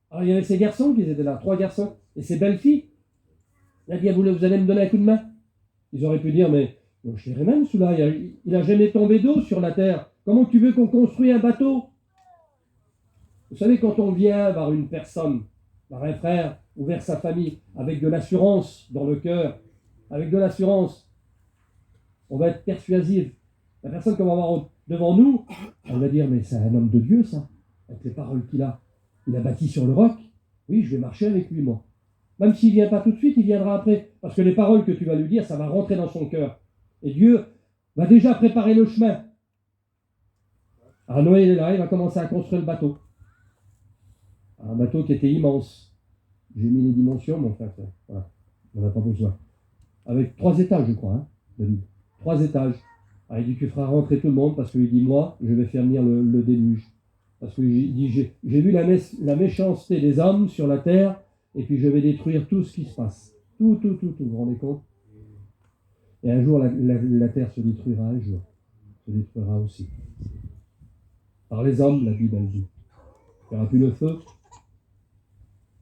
Alors il y avait ses garçons qui étaient là, 3 garçons, et ses belles-filles. Il a dit, vous allez me donner un coup de main? Ils auraient pu dire, mais je dirais même celui-là, il n'a jamais tombé d'eau sur la terre. Comment tu veux qu'on construise un bateau? Vous savez, quand on vient vers une personne, vers un frère ou vers sa famille, avec de l'assurance dans le cœur, avec de l'assurance, on va être persuasif. La personne qu'on va avoir devant nous, elle va dire, mais c'est un homme de Dieu, ça, avec les paroles qu'il a. Il a bâti sur le roc. Oui, je vais marcher avec lui, moi. Même s'il ne vient pas tout de suite, il viendra après. Parce que les paroles que tu vas lui dire, ça va rentrer dans son cœur. Et Dieu va déjà préparer le chemin. Alors Noé, il est là, il va commencer à construire le bateau. Un bateau qui était immense. J'ai mis les dimensions, mon frère. Voilà. On n'en a pas besoin. Avec 3 étages, je crois, hein, David. 3 étages. Alors, il dit, tu feras rentrer tout le monde, parce qu'il dit, moi, je vais faire venir le déluge. Parce qu'il dit, j'ai vu la méchanceté des hommes sur la terre, et puis je vais détruire tout ce qui se passe. Tout, vous vous rendez compte? Et un jour, la terre se détruira, un jour. Se détruira aussi. Par les hommes, la Bible elle dit. Il n'y aura plus le feu,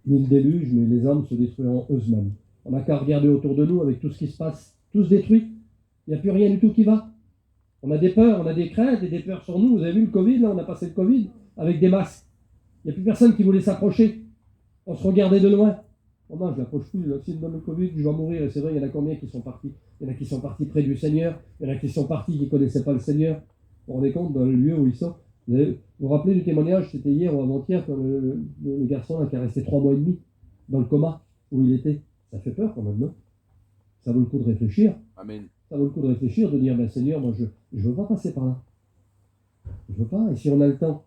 ni le déluge, mais les hommes se détruiront eux-mêmes. On n'a qu'à regarder autour de nous avec tout ce qui se passe. Tout se détruit. Il n'y a plus rien du tout qui va. On a des peurs, on a des craintes et des peurs sur nous. Vous avez vu le Covid, là, on a passé le Covid avec des masques. Il n'y a plus personne qui voulait s'approcher. On se regardait de loin. Oh non, je n'approche plus. S'il me donne le Covid, je vais mourir. Et c'est vrai, il y en a combien qui sont partis? Il y en a qui sont partis près du Seigneur. Il y en a qui sont partis qui ne connaissaient pas le Seigneur. Vous vous rendez compte dans le lieu où ils sont? Vous vous rappelez du témoignage, c'était hier ou avant-hier, quand le garçon là, qui est resté 3 mois et demi dans le coma où il était. Ça fait peur quand même, non? Ça vaut le coup de réfléchir. Amen. Ça vaut le coup de réfléchir, de dire, ben Seigneur, moi je ne veux pas passer par là. Je ne veux pas. Et si on a le temps?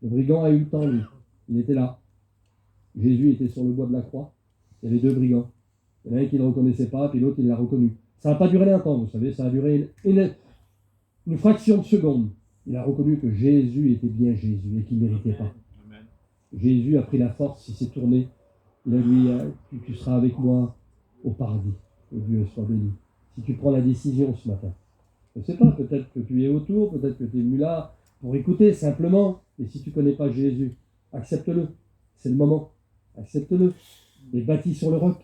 Le brigand a eu le temps, lui. Il était là. Jésus était sur le bois de la croix. Il y avait 2 brigands. Il y en a un qui ne le reconnaissait pas, puis l'autre, il l'a reconnu. Ça n'a pas duré longtemps, vous savez. Ça a duré une fraction de seconde. Il a reconnu que Jésus était bien Jésus et qu'il ne méritait pas. Amen. Jésus a pris la force, il s'est tourné. Il a dit, tu seras avec moi au paradis. Que Dieu soit béni. Si tu prends la décision ce matin. Je ne sais pas, peut-être que tu es autour, peut-être que tu es venu là pour écouter simplement. Et si tu ne connais pas Jésus, accepte-le. C'est le moment. Accepte-le. Il est bâti sur le roc.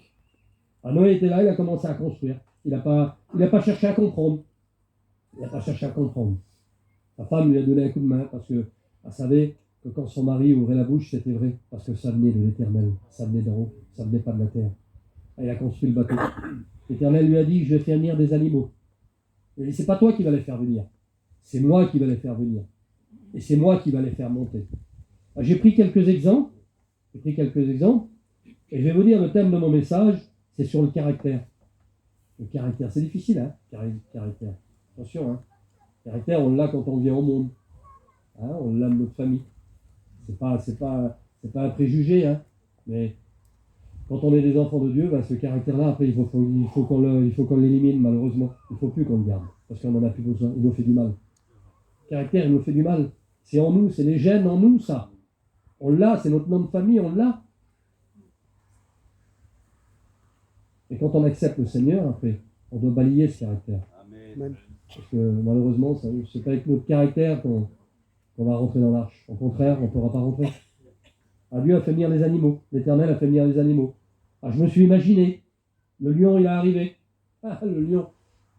Ah, Noé était là, il a commencé à construire. Il n'a pas cherché à comprendre. Il n'a pas cherché à comprendre. Sa femme lui a donné un coup de main parce qu'elle savait que quand son mari ouvrait la bouche, c'était vrai. Parce que ça venait de l'Éternel. Ça venait d'en haut. Ça venait pas de la terre. Et il a construit le bateau. L'Éternel lui a dit, je vais faire venir des animaux. Il a dit, c'est pas toi qui vas les faire venir. C'est moi qui vais les faire venir. Et c'est moi qui vais les faire monter. Alors, j'ai pris quelques exemples. Et je vais vous dire, le thème de mon message, c'est sur le caractère. Le caractère, c'est difficile, hein, caractère. Attention, hein. Caractère, on l'a quand on vient au monde. Hein, on l'a de notre famille. C'est pas un préjugé, hein. Mais quand on est des enfants de Dieu, ce caractère-là, après, il faut qu'on l'élimine, malheureusement. Il ne faut plus qu'on le garde. Parce qu'on n'en a plus besoin. Il nous fait du mal. Le caractère, il nous fait du mal. C'est en nous, c'est les gènes en nous, ça. On l'a, c'est notre nom de famille, on l'a. Et quand on accepte le Seigneur, après, on doit balayer ce caractère. Amen. Parce que malheureusement, c'est pas avec notre caractère qu'on va rentrer dans l'arche. Au contraire, on ne pourra pas rentrer. Ah, Dieu a fait venir les animaux. L'Éternel a fait venir les animaux. Ah, je me suis imaginé. Le lion, il est arrivé. Ah, le lion,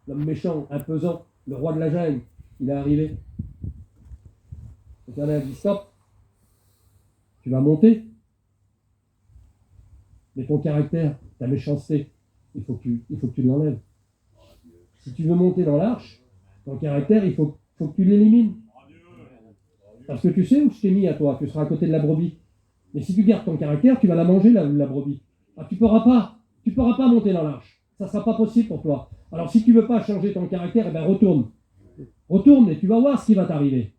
l'homme méchant, imposant, le roi de la jungle, il est arrivé. L'Éternel a dit stop. Tu vas monter. Mais ton caractère, ta méchanceté, il faut que tu l'enlèves. Si tu veux monter dans l'arche, ton caractère, il faut que tu l'élimines. Parce que tu sais où je t'ai mis à toi, tu seras à côté de la brebis. Mais si tu gardes ton caractère, tu vas la manger, la brebis. Ah, tu pourras pas monter dans l'arche. Ça ne sera pas possible pour toi. Alors si tu ne veux pas changer ton caractère, eh ben retourne. Retourne et tu vas voir ce qui va t'arriver.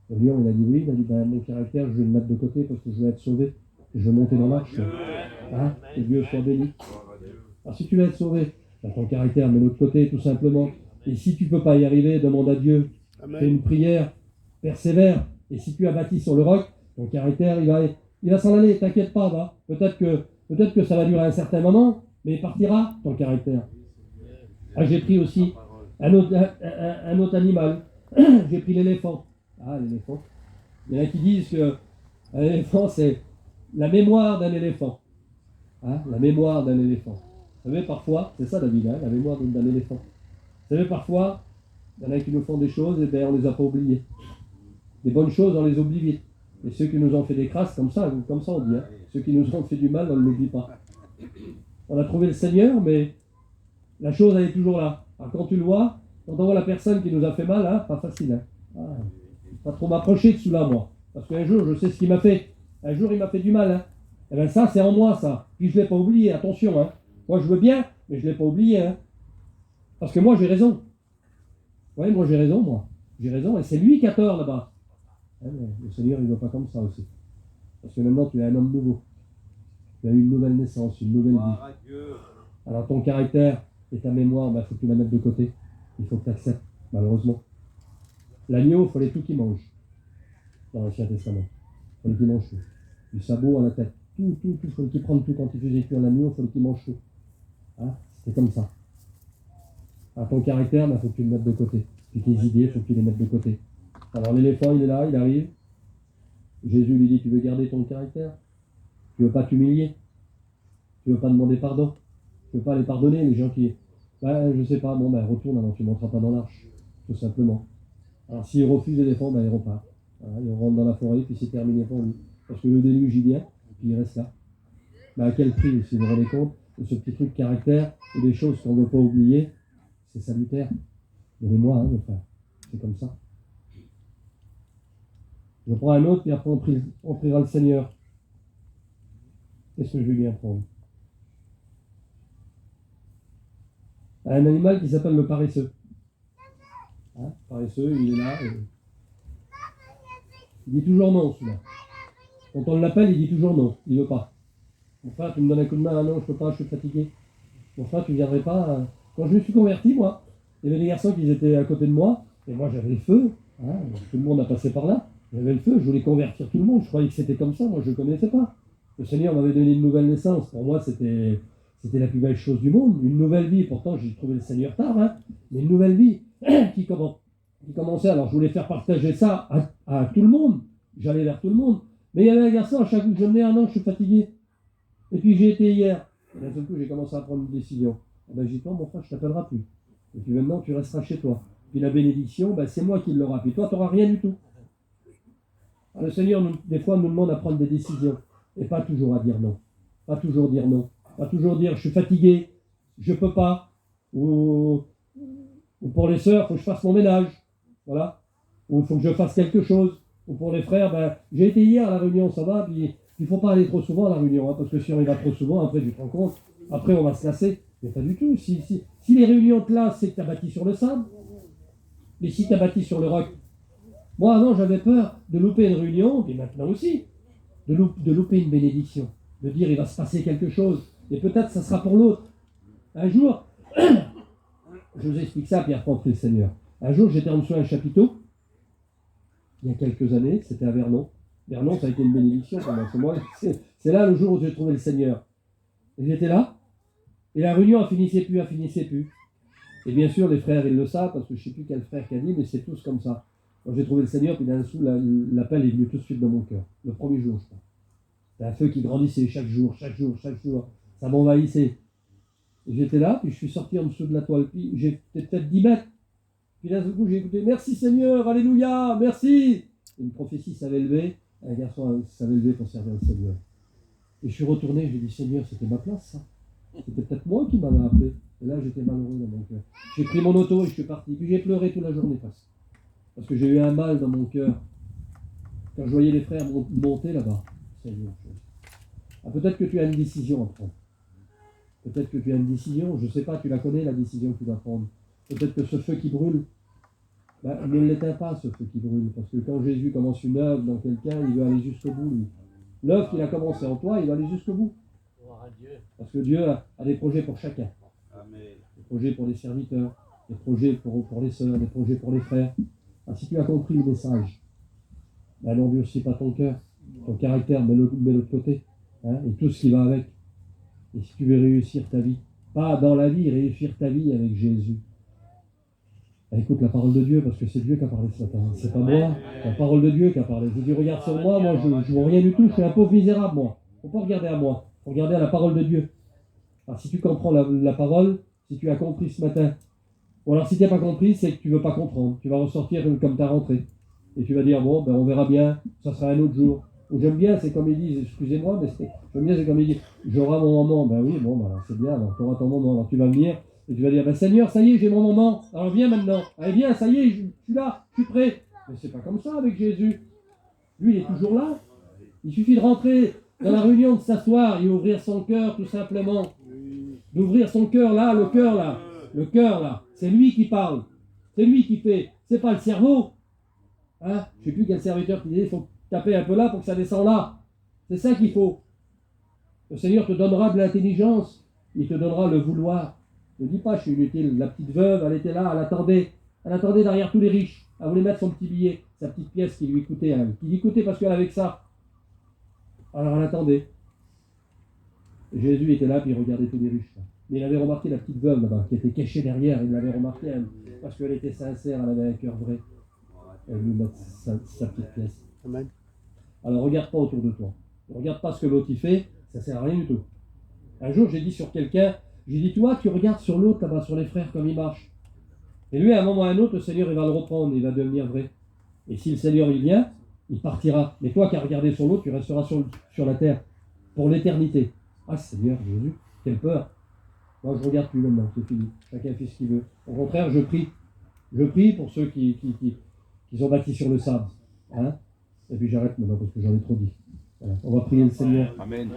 Le lion, il a dit oui, il a dit ben, mon caractère, je vais le mettre de côté parce que je vais être sauvé. Et je vais monter dans l'arche. Hein, que Dieu soit béni. Alors si tu veux être sauvé, ben, ton caractère, mets l'autre côté tout simplement. Et si tu ne peux pas y arriver, demande à Dieu. Fais une prière, persévère. Et si tu as bâti sur le roc, ton caractère, il va s'en aller, t'inquiète pas. Va. Peut-être que ça va durer un certain moment, mais il partira, ton caractère. Ah, j'ai pris aussi un autre animal. J'ai pris l'éléphant. Ah, l'éléphant. Il y en a qui disent que l'éléphant, c'est la mémoire d'un éléphant. Hein, la mémoire d'un éléphant. Vous savez, parfois, c'est ça David, hein, la mémoire d'un éléphant. Vous savez, parfois, il y en a qui nous font des choses, et bien on ne les a pas oubliées. Des bonnes choses, on les oublie vite. Et ceux qui nous ont fait des crasses, comme ça on dit. Hein. Ceux qui nous ont fait du mal, on ne l'oublie pas. On a trouvé le Seigneur, mais la chose, elle est toujours là. Alors quand tu le vois, quand on voit la personne qui nous a fait mal, hein, pas facile. Hein. Ah, pas trop m'approcher de celui-là, moi. Parce qu'un jour, je sais ce qu'il m'a fait. Un jour, il m'a fait du mal. Hein. Et bien ça, c'est en moi, ça. Puis je ne l'ai pas oublié, attention. Hein. Moi, je veux bien, mais je ne l'ai pas oublié. Hein. Parce que moi, j'ai raison. Oui, moi, j'ai raison, moi. J'ai raison, et c'est lui qui a tort, là-bas. Hein, le Seigneur, il ne veut pas comme ça aussi. Parce que maintenant, tu es un homme nouveau. Tu as eu une nouvelle naissance, une nouvelle vie. Alors, ton caractère et ta mémoire, il faut que tu la mettes de côté. Il faut que tu acceptes, malheureusement. L'agneau, il fallait tout qu'il mange. Dans l'Ancien Testament. Il fallait qu'il mange tout. Du sabot à la tête. Tout. Il fallait qu'il prenne tout. Quand il faisait cuire l'agneau, il fallait qu'il mange tout. Hein, c'était comme ça. Alors, ton caractère, il faut que tu le mettes de côté. Puis tes idées, il faut que tu les mettes de côté. Alors, l'éléphant, il est là, il arrive. Jésus lui dit, tu veux garder ton caractère? Tu ne veux pas t'humilier? Tu ne veux pas demander pardon? Tu ne veux pas les pardonner, les gens qui... Ben, je ne sais pas, bon, ben, retourne, alors tu ne monteras pas dans l'arche. Tout simplement. Alors, s'il refuse l'éléphant, ben, il repart. Voilà, il rentre dans la forêt, puis c'est terminé pour lui. Parce que le déluge, il vient, et puis il reste là. Ben, à quel prix, si vous vous rendez compte, de ce petit truc caractère, ou des choses qu'on ne veut pas oublier, c'est salutaire. Donnez-moi, hein, mes frères. C'est comme ça. Je prends un autre, et après on priera le Seigneur. Qu'est-ce que je vais bien prendre? Un animal qui s'appelle le paresseux. Hein, paresseux, il est là. Il dit toujours non, celui-là. Quand on l'appelle, il dit toujours non. Il ne veut pas. Mon frère, tu me donnes un coup de main? Ah non, je ne peux pas, je suis fatigué. Mon frère, tu ne viendrais pas. Quand je me suis converti, moi, il y avait des garçons qui étaient à côté de moi, et moi j'avais le feu. Hein, tout le monde a passé par là. J'avais le feu, je voulais convertir tout le monde. Je croyais que c'était comme ça, moi je ne connaissais pas. Le Seigneur m'avait donné une nouvelle naissance. Pour moi, c'était la plus belle chose du monde. Une nouvelle vie. Pourtant, j'ai trouvé le Seigneur tard, hein, mais une nouvelle vie qui commençait. Alors, je voulais faire partager ça à tout le monde. J'allais vers tout le monde. Mais il y avait un garçon, à chaque coup que je venais, ah non, je suis fatigué. Et puis, j'ai été hier. Et d'un seul coup, j'ai commencé à prendre une décision. Eh ben, j'ai dit, toi, mon frère, je ne t'appellerai plus. Et puis maintenant, tu resteras chez toi. Puis la bénédiction, ben, c'est moi qui l'aurai. Puis toi, tu n'auras rien du tout. Alors, le Seigneur, des fois, nous demande à prendre des décisions. Et pas toujours à dire non. Pas toujours dire non. Pas toujours dire, je suis fatigué, je ne peux pas. Ou pour les sœurs, il faut que je fasse mon ménage. Voilà. Ou il faut que je fasse quelque chose. Ou pour les frères, ben, j'ai été hier à la réunion, ça va, puis il ne faut pas aller trop souvent à la réunion, hein, parce que si on y va trop souvent, après tu te rends compte, après on va se lasser. Mais pas du tout. Si les réunions de classe, c'est que tu as bâti sur le sable, mais si tu as bâti sur le roc, moi avant j'avais peur de louper une réunion, et maintenant aussi, de louper une bénédiction, de dire il va se passer quelque chose, et peut-être ça sera pour l'autre. Un jour, je vous explique ça, puis après on prie le Seigneur. Un jour j'étais en dessous d'un chapiteau, il y a quelques années, c'était à Vernon. Vernon, ça a été une bénédiction pour moi. C'est là le jour où j'ai trouvé le Seigneur. Et j'étais là, et la réunion, elle finissait plus. Et bien sûr, les frères, ils le savent, parce que je ne sais plus quel frère qui a dit, mais c'est tous comme ça. Quand j'ai trouvé le Seigneur, puis d'un coup, l'appel est venu tout de suite dans mon cœur. Le premier jour, je crois. C'était un feu qui grandissait chaque jour. Ça m'envahissait. Et j'étais là, puis je suis sorti en dessous de la toile. Puis j'ai peut-être 10 mètres. Puis d'un seul coup, j'ai écouté « Merci Seigneur, Alléluia, merci !» Une prophétie s'avait levée, un garçon s'avait levé pour servir le Seigneur. Et je suis retourné, j'ai dit « Seigneur, c'était ma place, ça. C'était peut-être moi qui m'avais appelé. » Et là, j'étais malheureux dans mon cœur. J'ai pris mon auto et je suis parti. Puis j'ai pleuré toute la journée presque. Parce que j'ai eu un mal dans mon cœur. Quand je voyais les frères monter là-bas. Seigneur. Ah, peut-être que tu as une décision à prendre. Peut-être que tu as une décision, je ne sais pas, tu la connais, la décision que tu dois prendre. Peut-être que ce feu qui brûle, ne l'éteins pas, ce feu qui brûle. Parce que quand Jésus commence une œuvre dans quelqu'un, il veut aller jusqu'au bout, lui. L'œuvre qu'il a commencée en toi, il va aller jusqu'au bout. Parce que Dieu a des projets pour chacun. Des projets pour les serviteurs, des projets pour les sœurs, des projets pour les frères. Ah, si tu as compris le message, n'endurcis pas ton cœur, ton caractère, mets-le de côté. Hein, et tout ce qui va avec. Et si tu veux réussir ta vie, pas dans la vie, réussir ta vie avec Jésus. Écoute la parole de Dieu, parce que c'est Dieu qui a parlé ce matin. C'est pas moi, c'est la parole de Dieu qui a parlé. Je dis, regarde sur moi, je ne vois rien du tout, je suis un pauvre misérable, moi. Il ne faut pas regarder à moi, il faut regarder à la parole de Dieu. Alors si tu comprends la parole, si tu as compris ce matin, ou alors si tu n'as pas compris, c'est que tu ne veux pas comprendre. Tu vas ressortir comme tu as rentré. Et tu vas dire, bon, on verra bien, ça sera un autre jour. Ou j'aime bien, c'est comme ils disent, excusez-moi, mais j'aime bien, c'est comme ils disent, j'aurai mon moment. Ben oui, bon, alors c'est bien, alors tu auras ton moment. Alors tu vas venir et tu vas dire, Seigneur, ça y est, j'ai mon moment. Alors viens maintenant. Allez, viens, ça y est, je suis là, je suis prêt. Mais c'est pas comme ça avec Jésus. Lui, il est toujours là. Il suffit de rentrer dans la réunion, de s'asseoir et ouvrir son cœur, tout simplement. D'ouvrir son cœur là, le cœur là. C'est lui qui parle. C'est lui qui fait. C'est pas le cerveau. Hein? Je ne sais plus quel serviteur qui disait, il faut taper un peu là pour que ça descende là. C'est ça qu'il faut. Le Seigneur te donnera de l'intelligence. Il te donnera le vouloir. Ne dis pas, je suis inutile. La petite veuve, elle était là, elle attendait. Elle attendait derrière tous les riches. Elle voulait mettre son petit billet, sa petite pièce qui lui coûtait. Qui lui coûtait parce qu'elle avait que ça. Alors elle attendait. Et Jésus était là, puis il regardait tous les riches. Là. Mais il avait remarqué la petite veuve là-bas, qui était cachée derrière. Il l'avait remarqué, elle, parce qu'elle était sincère, elle avait un cœur vrai. Elle lui met sa petite pièce. Amen. Alors regarde pas autour de toi. Ne regarde pas ce que l'autre y fait, ça ne sert à rien du tout. Un jour, j'ai dit sur quelqu'un, j'ai dit, toi, tu regardes sur l'autre là-bas, sur les frères, comme ils marchent. Et lui, à un moment ou à un autre, le Seigneur, il va le reprendre, il va devenir vrai. Et si le Seigneur, il vient, il partira. Mais toi qui as regardé sur l'autre, tu resteras sur la terre pour l'éternité. Ah, Seigneur, Jésus, quelle peur. Moi, je regarde plus maintenant, c'est fini. Chacun fait ce qu'il veut. Au contraire, je prie. Je prie pour ceux qui sont bâtis sur le sable. Hein? Et puis j'arrête maintenant parce que j'en ai trop dit. Voilà. On va prier le Seigneur. Amen.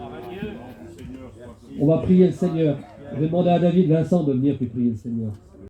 On va prier le Seigneur. Je vais demander à David Vincent de venir puis prier le Seigneur.